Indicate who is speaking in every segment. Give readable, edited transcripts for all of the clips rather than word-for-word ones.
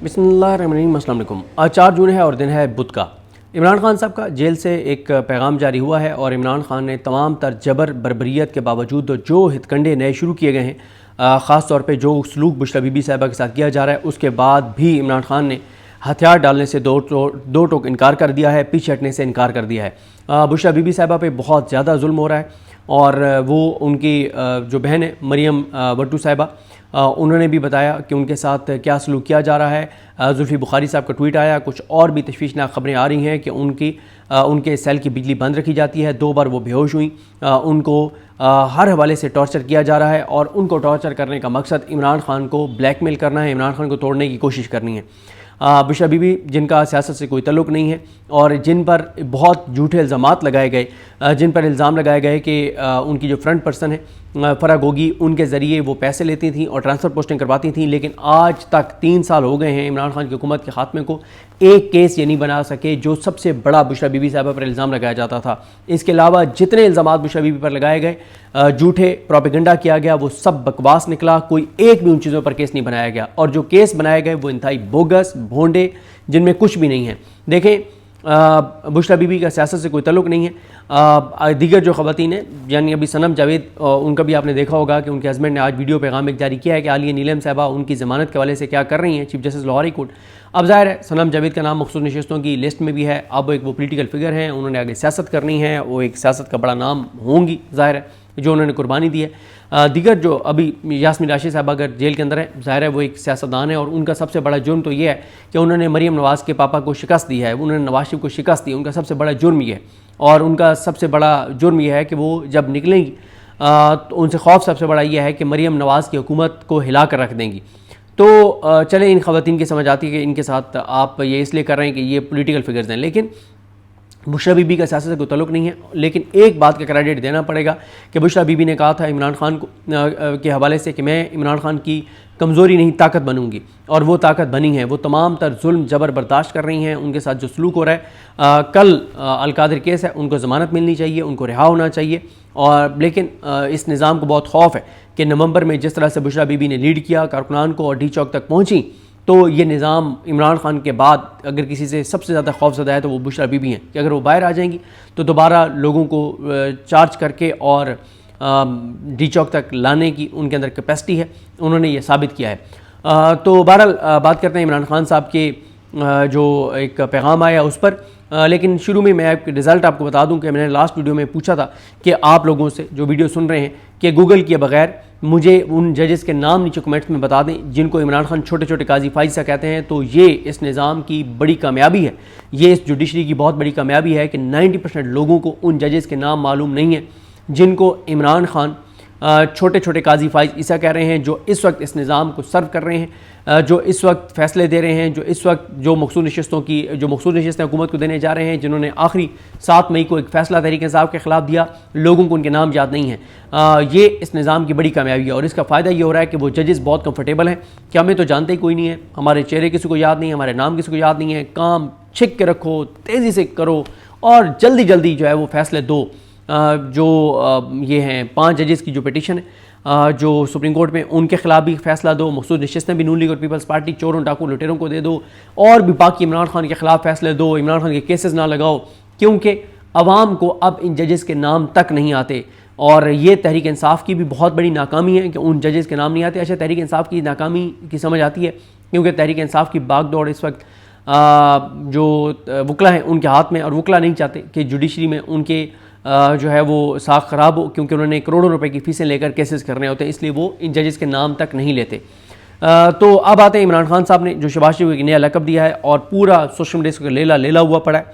Speaker 1: बिस्मिल्लाहिर्रहमानिर्रहीम। अस्सलाम वालेकुम। आज 4 जून है और दिन है बुध का। इमरान खान साहब का जेल से एक पैगाम जारी हुआ है और इमरान खान ने तमाम तर जबर बर्बरियत के बावजूद जो हितकंडे नए शुरू किए गए हैं, ख़ास तौर पे जो सलूक बुशरा बीबी साहिबा के साथ किया जा रहा है, उसके बाद भी इमरान खान ने हथियार डालने से दो टोक इनकार कर दिया है, पीछे हटने से इनकार कर दिया है। बुशरा बीबी साहिबा पे बहुत ज़्यादा जुल्म हो रहा है और वो उनकी जो बहन है मरियम भट्टू साहिबा, उन्होंने भी बताया कि उनके साथ क्या सलूक किया जा रहा है। जुल्फी बुखारी साहब का ट्वीट आया। कुछ और भी तशवीशनाक खबरें आ रही हैं कि उनके सेल की बिजली बंद रखी जाती है, 2 बार वो बेहोश हुई, उनको हर हवाले से टॉर्चर किया जा रहा है और उनको टॉर्चर करने का मकसद इमरान खान को ब्लैकमेल करना है, इमरान खान को तोड़ने की कोशिश करनी है। बुशरा बीबी जिनका सियासत से कोई तल्लुक़ नहीं है और जिन पर बहुत झूठे इल्ज़ामात लगाए गए, जिन पर इल्ज़ाम लगाए गए कि उनकी जो फ्रंट पर्सन है फ़रा गोगी, उनके ज़रिए वो पैसे लेती थी और ट्रांसफ़र पोस्टिंग करवाती थी, लेकिन आज तक 3 साल हो गए हैं इमरान खान की हुकूमत के ख़ात्मे को, एक केस ये नहीं बना सके जो सबसे बड़ा बुशरा बीबी साहिबा पर इल्ज़ाम लगाया जाता था। इसके अलावा जितने इल्ज़ामात बुशरा बीबी पर लगाए गए, झूठे प्रोपेगेंडा किया गया, वो सब बकवास निकला। कोई एक भी उन चीज़ों पर केस नहीं बनाया गया और जो केस बनाए गए वो इंतहाई बोगस, भोंडे, जिनमें कुछ भी नहीं है। देखें, बुशरा बीबी का सियासत से कोई तल्लुक़ नहीं है। दीगर जो ख़वातीन हैं, यानी अभी सनम जावेद, उनका भी आपने देखा होगा कि उनके हस्बैंड ने आज वीडियो पैगाम एक जारी किया है कि आलिया नीलम साहिबा उनकी ज़मानत के हवाले से क्या कर रही हैं चीफ जस्टिस लाहौरी कोर्ट। अब ज़ाहिर है सनम जावेद का नाम मखसूस नशिस्तों की लिस्ट में भी है। अब वो पोलिटिकल फिगर हैं, उन्होंने आगे सियासत करनी है, वो एक सियासत का बड़ा नाम होंगी, ज़ाहिर है, जो उन्होंने कुर्बानी दी है। दीगर जो अभी यास्मीन राशिद साहब अगर जेल के अंदर है, ज़ाहिर है वो एक सियासतदान है और उनका सबसे बड़ा जुर्म तो ये है कि उन्होंने मरीम नवाज़ के पापा को शिकस्त दी है, उन्होंने नवाज शरीफ को शिकस्त दी। उनका सबसे बड़ा जुर्म ये है और उनका सबसे बड़ा जुर्म यह है कि वो जब निकलेंगी तो उनसे खौफ सबसे बड़ा यह है कि मरीम नवाज़ की हुकूमत को हिला कर रख देंगी। तो चले, इन ख़वातीन की समझ आती है कि इनके साथ आप ये इसलिए कर रहे हैं कि ये पॉलिटिकल फिगर्स हैं, लेकिन बुशरा बीबी का सियासत से कोई तल्लुक़ नहीं है। लेकिन एक बात का क्रेडिट देना पड़ेगा कि बुशरा बीबी ने कहा था इमरान खान को के हवाले से कि मैं इमरान खान की कमज़ोरी नहीं ताकत बनूंगी, और वो ताकत बनी है। वो तमाम तर जुल्म जबर बर्दाश्त कर रही हैं, उनके साथ जो सलूक हो रहा है। कल अलकादिर केस है, उनको ज़मानत मिलनी चाहिए, उनको रिहा होना चाहिए। और लेकिन इस निज़ाम को बहुत खौफ है कि नवंबर में जिस तरह से बुशरा बीबी ने लीड किया, कारकुनान को और डी चौक तक पहुँची, तो ये निज़ाम इमरान खान के बाद अगर किसी से सबसे ज़्यादा खौफज़दा है तो वो बुशरा बीबी हैं कि अगर वो बाहर आ जाएंगी तो दोबारा लोगों को चार्ज करके और डी चौक तक लाने की उनके अंदर कैपेसिटी है, उन्होंने ये साबित किया है। तो बहरहाल बात करते हैं इमरान खान साहब के जो एक पैगाम आया उस पर। लेकिन शुरू में मैं रिज़ल्ट आपको बता दूं कि मैंने लास्ट वीडियो में पूछा था कि आप लोगों से जो वीडियो सुन रहे हैं कि गूगल किए बगैर मुझे उन जजेस के नाम नीचे कमेंट्स में बता दें जिनको इमरान खान छोटे छोटे काजी फाइजा कहते हैं। तो ये इस निज़ाम की बड़ी कामयाबी है, ये इस जुडिशरी की बहुत बड़ी कामयाबी है कि 90% लोगों को उन जजेस के नाम मालूम नहीं है जिनको इमरान खान छोटे छोटे काजी फाइज ईसा कह रहे हैं, जो इस वक्त इस निज़ाम को सर्व कर रहे हैं, जो इस वक्त फ़ैसले दे रहे हैं, जो इस वक्त जो मखसूस नशिस्तें हुकूमत को देने जा रहे हैं, जिन्होंने आखिरी 7 मई को एक फ़ैसला तहरीक इंसाफ के ख़िलाफ़ दिया, लोगों को उनके नाम याद नहीं है। ये इस निज़ाम की बड़ी कामयाबी है और इसका फ़ायदा ये हो रहा है कि वो जजेस बहुत कंफर्टेबल हैं कि हमें तो जानते ही कोई नहीं है, हमारे चेहरे किसी को याद नहीं है, हमारे नाम किसी को याद नहीं है, काम छिक के रखो, तेज़ी से करो और जल्दी जल्दी जो है वो फ़ैसले दो। जो ये हैं 5 जजेस की जो पिटीशन है जो सुप्रीम कोर्ट में, उनके खिलाफ भी फैसला दो। मखसूस नशिस्तें भी नून लीग और पीपल्स पार्टी चोरों डाकू लुटेरों को दे दो और भी बाकी इमरान खान के खिलाफ फैसले दो, इमरान खान के केसेस ना लगाओ, क्योंकि अवाम को अब इन जजेस के नाम तक नहीं आते। और ये तहरीक इंसाफ की भी बहुत बड़ी नाकामी है कि उन जजेस के नाम नहीं आते। अच्छा, तहरीक इंसाफ की नाकामी की समझ आती है क्योंकि तहरीक इंसाफ की बागदौड़ इस वक्त जो वकला हैं उनके हाथ में, और वकला नहीं चाहते कि जुडिशरी में उनके जो है वो साख ख़राब हो, क्योंकि उन्होंने करोड़ों रुपए की फ़ीसें लेकर केसेस करने होते हैं, इसलिए वो इन जजेस के नाम तक नहीं लेते। तो अब आते हैं इमरान खान साहब ने जो शहबाज शरीफ को एक नया लक़ब दिया है और पूरा सोशल मीडिया को लेला हुआ पड़ा है,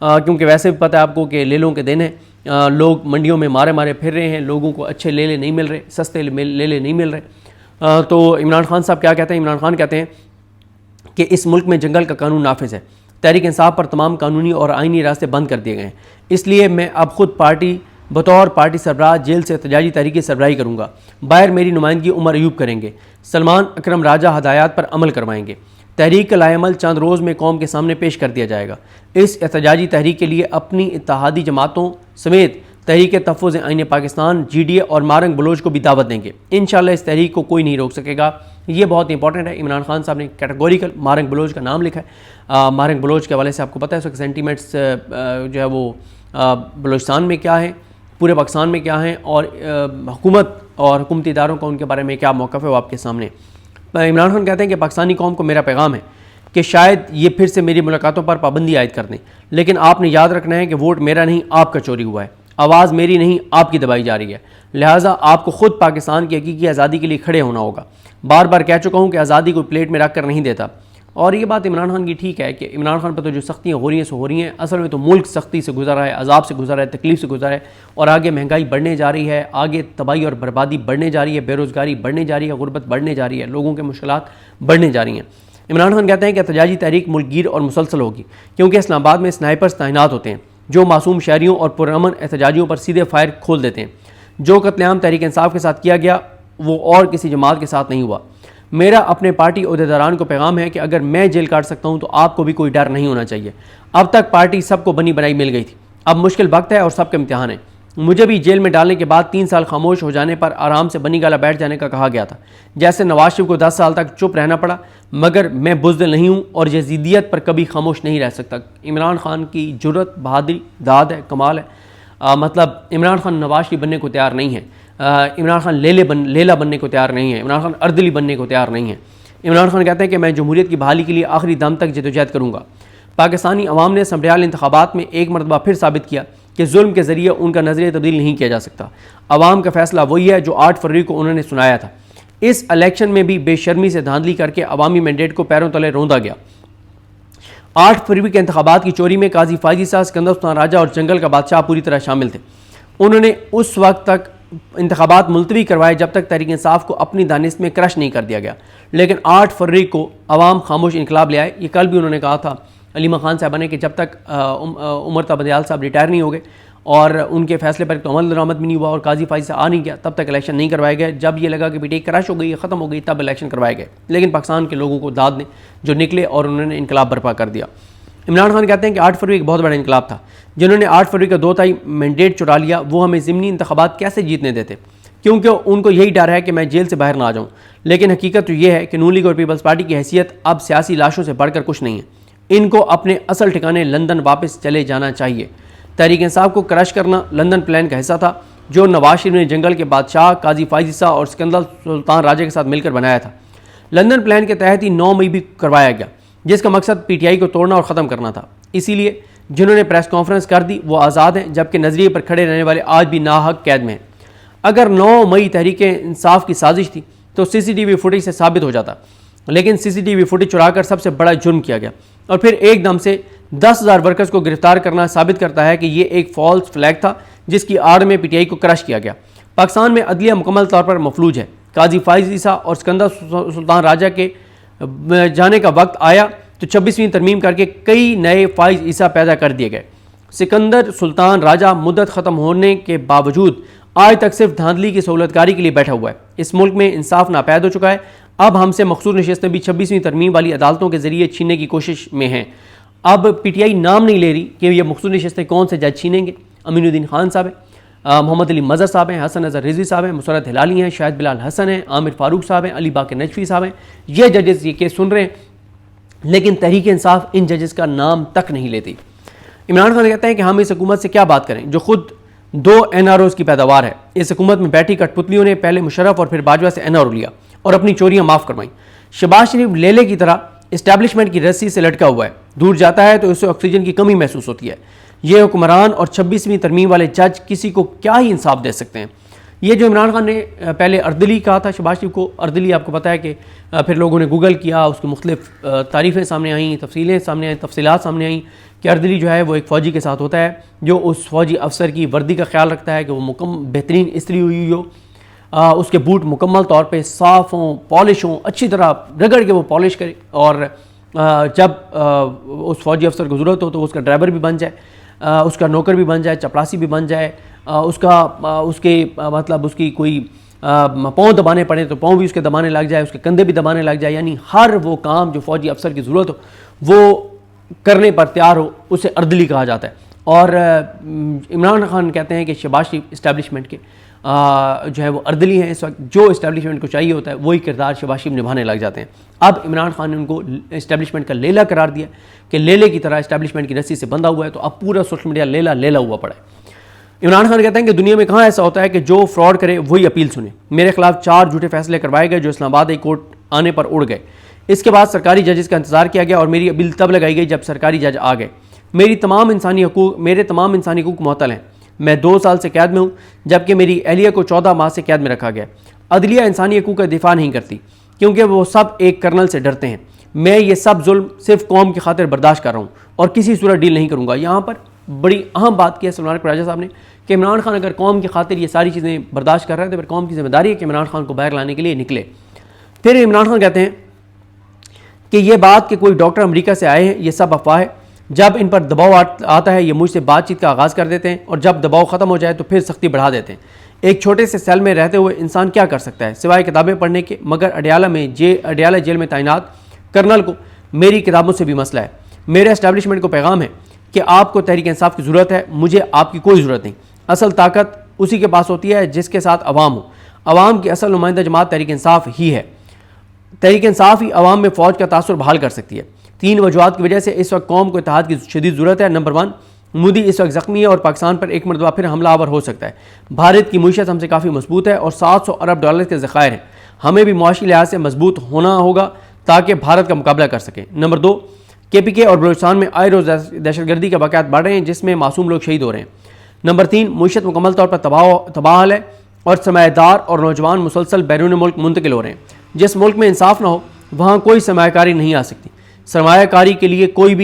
Speaker 1: क्योंकि वैसे भी पता है आपको कि लेलों के दिन है, लोग मंडियों में मारे मारे फिर रहे हैं, लोगों को अच्छे लेले नहीं मिल रहे, सस्ते लेले नहीं मिल रहे। तो इमरान खान साहब क्या कहते हैं? इमरान खान कहते हैं कि इस मुल्क में जंगल का कानून नाफिज है, तहरीक इंसाफ पर तमाम कानूनी और आइनी रास्ते बंद कर दिए गए हैं, इसलिए मैं अब खुद बतौर पार्टी सरबराह जेल से एहतजाजी तहरीक सरबराही करूँगा। बाहर मेरी नुमाइंदगी उमर अयूब करेंगे, सलमान अकरम राजा हदायत पर अमल करवाएंगे। तहरीक का लाएमल चंद रोज़ में कौम के सामने पेश कर दिया जाएगा। इस एहतजाजी तहरीक के लिए अपनी इत्तेहादी जमातों समेत तहरीक तहफ़्फ़ुज़ आईन पाकिस्तान GDA और मारंग बलोच को भी दावत देंगे। इंशाल्लाह इस तहरीक को कोई नहीं रोक सकेगा। ये बहुत इंपॉर्टेंट है। इमरान खान साहब ने कैटेगोरिकल मारंग बलोच का नाम लिखा है। मारंग बलोच के हवाले से आपको पता है उसके सेंटीमेंट्स जो है वो बलोचिस्तान में क्या है, पूरे पाकिस्तान में क्या है, और हुकूमत और हुकूमती इदारों का उनके बारे में क्या मौक़िफ़ है वो आपके सामने। इमरान खान कहते हैं कि पाकिस्तानी कौम को मेरा पैगाम है कि शायद ये फिर से मेरी मुलाकातों पर पाबंदी आयद कर दें, लेकिन आपने याद रखना है कि वोट मेरा नहीं आपका चोरी हुआ है, आवाज़ मेरी नहीं आपकी दबाई जा रही है, लिहाजा आपको ख़ुद पाकिस्तान की हकीकी आज़ादी के लिए खड़े होना होगा। बार बार कह चुका हूँ कि आज़ादी को प्लेट में रख कर नहीं देता। और ये बात इमरान खान की ठीक है कि इमरान खान पर तो जो सख्तियाँ हो रही हैं सो हो रही हैं, असल में तो मुल्क सख्ती से गुजर रहा है, अजाब से गुजर रहा है, तकलीफ से गुजर रहा है, और आगे महंगाई बढ़ने जा रही है, आगे तबाही और बर्बादी बढ़ने जा रही है, बेरोज़गारी बढ़ने जा रही है, गुर्बत बढ़ने जा रही है, लोगों के मुश्किलात बढ़ने जा रही हैं। इमरान खान कहते हैं कि एहतजाजी तहरीक मुल्कगीर और मुसलसल होगी, क्योंकि इस्लामाबाद में स्नाइपर्स तैनात होते हैं जो मासूम शहरियों और पुरअमन एहतजाजियों पर सीधे फायर खोल देते हैं। जो कत्लेआम तहरीक इंसाफ के साथ किया गया वो और किसी जमात के साथ नहीं हुआ। मेरा अपने पार्टी अहदेदारान को पैगाम है कि अगर मैं जेल काट सकता हूँ तो आपको भी कोई डर नहीं होना चाहिए। अब तक पार्टी सबको बनी बनाई मिल गई थी, अब मुश्किल वक्त है और सबके इम्तिहान है। मुझे भी जेल में डालने के बाद 3 साल खामोश हो जाने पर आराम से बनी गाला बैठ जाने का कहा गया था, जैसे नवाज शरीफ को 10 साल तक चुप रहना पड़ा, मगर मैं बुज़दिल नहीं हूँ और यज़ीदियत पर कभी खामोश नहीं रह सकता। इमरान खान की जुर्रत, बहादुरी, दाद है, कमाल है। मतलब इमरान खान नवाज शरीफ बनने को तैयार नहीं है, इमरान खान लेला बनने को तैयार नहीं है, इमरान खान अर्दली बनने को तैयार नहीं है। इमरान खान कहते हैं कि मैं जमहूरियत की बहाली के लिए आखिरी दम तक जदोजहद करूँगा। पाकिस्तानी अवाम ने असम्बली इंतखाबात में एक मरतबा फिर साबित किया कि जुल्म के ज़रिए उनका नज़रिया तब्दील नहीं किया जा सकता। अवाम का फैसला वही है जो 8 फरवरी को उन्होंने सुनाया था। इस इलेक्शन में भी बेशर्मी से धांधली करके अवामी मैंडेट को पैरों तले रौंदा गया। 8 फरवरी के इंतखाबात की चोरी में काजी फायजी साहब, सिकंदर सुल्तान राजा और जंगल का बादशाह पूरी तरह शामिल थे। उन्होंने उस वक्त तक इंतखाबात मुलतवी करवाए जब तक तहरीक इंसाफ को अपनी दानिश में क्रश नहीं कर दिया गया, लेकिन 8 फरवरी को अवाम खामोश इनकलाब ले आए। ये कल भी उन्होंने कहा था अलीमा खान साहबा ने कि जब तक उमर तबदयाल साहब रिटायर नहीं हो गए और उनके फैसले पर तो अमल दरामद भी नहीं हुआ और काजी फाइज से आ नहीं गया, तब तक इलेक्शन नहीं करवाए गए। जब ये लगा कि बेटी क्रश हो गई, ख़त्म हो गई, तब इलेक्शन करवाए गए। लेकिन पाकिस्तान के लोगों को दाद ने जो निकले और उन्होंने इनकलाब बर्पा कर दिया। इमरान खान कहते हैं कि 8 फरवरी एक बहुत बड़ा इनकलाब था। जिन्होंने 8 फरवरी का 2 मैंडेट चुरा लिया वो हमें ज़िमनी इंतखाबात कैसे जीतने देते, क्योंकि उनको यही डर है कि मैं जेल से बाहर ना आ जाऊँ। लेकिन हकीकत तो ये है कि नून लीग और पीपल्स पार्टी की हैसियत अब सियासी लाशों से बढ़कर कुछ नहीं है। इनको अपने असल ठिकाने लंदन वापस चले जाना चाहिए। तहरीक इंसाफ को क्रश करना लंदन प्लान का हिस्सा था जो नवाज शरीफ ने जंगल के बादशाह काजी फायजी साहब और सिकंदर सुल्तान राजा के साथ मिलकर बनाया था। लंदन प्लान के तहत ही 9 मई भी करवाया गया, जिसका मकसद PTI को तोड़ना और ख़त्म करना था। इसीलिए जिन्होंने प्रेस कॉन्फ्रेंस कर दी वो आज़ाद हैं, जबकि नज़रिए पर खड़े रहने वाले आज भी नाहक कैद में हैं। अगर 9 मई तहरीक इंसाफ की साजिश थी तो CCTV फुटेज से साबित हो जाता, लेकिन CCTV फुटेज चुराकर सबसे बड़ा जुर्म किया गया और फिर एकदम से 10,000 वर्कर्स को गिरफ्तार करना साबित करता है कि ये एक फॉल्स फ्लैग था जिसकी आड़ में PTI को क्रश किया गया। पाकिस्तान में अदलिया मुकम्मल तौर पर मफलूज है। काजी फायज ईसा और सिकंदर सुल्तान राजा के जाने का वक्त आया तो 26वीं तरमीम करके कई नए फायज ईसा पैदा कर दिए गए। सिकंदर सुल्तान राजा मुद्दत ख़त्म होने के बावजूद आज तक सिर्फ धांधली की सहूलतकारी के लिए बैठा हुआ है। इस मुल्क में इंसाफ नापैद हो चुका है। अब हमसे मखसूस नशस्तें भी 26वीं तरमीम वाली अदालतों के जरिए छीनने की कोशिश में हैं। अब PTI नाम नहीं ले रही कि ये मखसूस नशस्तें कौन से जज छीनेंगे। अमीनुद्दीन खान साहब हैं, मोहम्मद अली मज़हर साहब हैं, हसन नज़र रिजवी साहब हैं, मुसरत हिलाली हैं, शाहिद बिलाल हसन हैं, आमिर फारूक साहब हैं, अली बाकर नजफी साहब हैं। ये जजेस ये केस सुन रहे हैं, लेकिन तहरीक इंसाफ इन जजेस का नाम तक नहीं लेती। इमरान खान कहते हैं कि हम इस हुकूमत से क्या बात करें जो खुद 2 NROs की पैदावार है। इस हुकूमत में बैठी कठपुतलियों ने पहले मुशर्रफ और फिर बाजवा से NRO लिया और अपनी चोरियां माफ़ करवाई। शहबाज शरीफ लेले की तरह इस्टेब्लिशमेंट की रस्सी से लटका हुआ है, दूर जाता है तो उसे ऑक्सीजन की कमी महसूस होती है। ये हुक्मरान और 26वीं तरमीम वाले जज किसी को क्या ही इंसाफ दे सकते हैं। ये जो इमरान खान ने पहले अर्दली कहा था शहबाज शरीफ को, अर्दली आपको पता है कि फिर लोगों ने गूगल किया, उसकी मुख्तलिफ तारीफ़ें सामने आईं, तफसीलें सामने आई, तफसीलात सामने आईं कि अर्दली जो है वो एक फ़ौजी के साथ होता है जो उस फ़ौजी अफसर की वर्दी का ख्याल रखता है कि वो बेहतरीन इस्त्री हुई हो, उसके बूट मुकम्मल तौर पे साफ़ हों, पॉलिश हों, अच्छी तरह रगड़ के वो पॉलिश करे और जब उस फ़ौजी अफसर को ज़रूरत हो तो उसका ड्राइवर भी बन जाए, उसका नौकर भी बन जाए, चपरासी भी बन जाए, उसके मतलब उसकी कोई पाँव दबाने पड़े तो पाँव भी उसके दबाने लग जाए, उसके कंधे भी दबाने लग जाए। यानी हर वो काम जो फ़ौजी अफसर की ज़रूरत हो वो करने पर तैयार हो, उसे अर्दली कहा जाता है। और इमरान खान कहते हैं कि शहबाज शरीफ इस्टेब्लिशमेंट के जो है वो अर्दली हैं। इस वक्त जो इस्टेब्लिशमेंट को चाहिए होता है वही किरदार शहबाज शरीफ निभाने लग जाते हैं। अब इमरान खान ने उनको इस्टेब्लिशमेंट का लेला करार दिया कि लेले की तरह इस्टेब्लिशमेंट की रस्सी से बंधा हुआ है, तो अब पूरा सोशल मीडिया लेला लेला हुआ पड़ा है। इमरान खान कहते हैं कि दुनिया में कहाँ ऐसा होता है कि जो फ्रॉड करे वही अपील सुने। मेरे खिलाफ 4 झूठे फैसले करवाए गए जो इस्लामाबाद हाई कोर्ट आने पर उड़ गए। इसके बाद सरकारी जजेस का इंतजार किया गया और मेरी अपील तब लगाई गई जब सरकारी जज आ गए। मेरे तमाम इंसानी हकूक मुअत्तल हैं। मैं 2 साल से कैद में हूँ, जबकि मेरी अहलिया को 14 माह से कैद में रखा गया। अदलिया इंसानी हकूक का दिफा नहीं करती क्योंकि वो सब एक कर्नल से डरते हैं। मैं ये सब जुल्म सिर्फ कौम की खातिर बर्दाश्त कर रहा हूँ और किसी सूरत डील नहीं करूँगा। यहाँ पर बड़ी अहम बात की है सलमान राजा साहब ने कि इमरान खान अगर कौम की खातिर ये सारी चीज़ें बर्दाश्त कर रहे हैं तो फिर कौम की जिम्मेदारी है कि इमरान खान को बाहर लाने के लिए निकले। फिर इमरान खान कहते हैं कि ये बात कि कोई डॉक्टर अमेरिका से आए हैं ये सब अफवाह है। जब इन पर दबाव आता है ये मुझसे बातचीत का आगाज़ कर देते हैं और जब दबाव ख़त्म हो जाए तो फिर सख्ती बढ़ा देते हैं। एक छोटे से सेल में रहते हुए इंसान क्या कर सकता है सिवाय किताबें पढ़ने के, मगर अडियाला जेल में तैनात कर्नल को मेरी किताबों से भी मसला है। मेरे एस्टैब्लिशमेंट को पैगाम है कि आपको तहरीक इंसाफ की ज़रूरत है, मुझे आपकी कोई ज़रूरत नहीं। असल ताकत उसी के पास होती है जिसके साथ अवाम हो। अवाम की असल नुमाइंदा जमात तहरीक इंसाफ ही है। तहरीक इंसाफ ही अवाम में फ़ौज का तासुर बहाल कर सकती है। 3 वजूहात की वजह से इस वक्त कौम को इत्तेहाद की शदीद ज़रूरत है। नंबर 1, मोदी इस वक्त ज़ख्मी है और पाकिस्तान पर एक मरतबा फिर हमलावर हो सकता है। भारत की मईशत हमसे काफ़ी मजबूत है और 700 अरब डॉलर के ज़खायर हैं। हमें भी मुआशी लिहाज से मजबूत होना होगा ताकि भारत का मुकाबला कर सकें। नंबर 2, KPK और बलूचिस्तान में आए रोज़ दहशतगर्दी के वाक़यात बढ़ रहे हैं जिसमें मासूम लोग शहीद हो रहे हैं। नंबर 3, मईशत मुकम्मल तौर पर तबाह है और सरमायादार और नौजवान मुसलसल बैरून मुल्क मुंतकिल हो रहे हैं। जिस मुल्क में इंसाफ ना हो वहाँ कोई सरमायाकारी नहीं आ सकती। सरमायाकारी के लिए कोई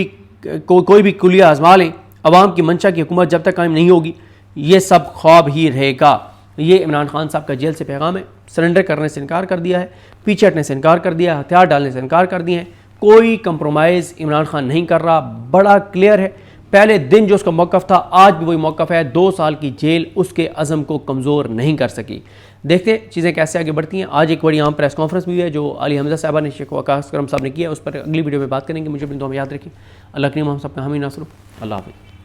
Speaker 1: भी कुलिया आजमा लें, अवाम की मंशा की हुकूमत जब तक कायम नहीं होगी ये सब ख्वाब ही रहेगा। ये इमरान खान साहब का जेल से पैगाम है। सरेंडर करने से इनकार कर दिया है, पीछे हटने से इनकार कर दिया है, हथियार डालने से इनकार कर दिए हैं। कोई कंप्रोमाइज़ इमरान खान नहीं कर रहा, बड़ा क्लियर है। पहले दिन जो उसका मौक़िफ़ था आज भी वही मौक़िफ़ है। 2 साल की जेल उसके अज़म को कमज़ोर नहीं कर सकी। देखते चीज़ें कैसे आगे बढ़ती हैं। आज एक बड़ी यहाँ प्रेस कॉन्फ्रेंस भी है जो अली हमजा साहबा ने, शेख वकास करम साहब ने किया, उस पर अगली वीडियो में बात करेंगे। मुझे अपनी दुआ में याद रखें। अल्लाह करीम हम सबका हामी नासर। अल्लाह हाफ़िज़।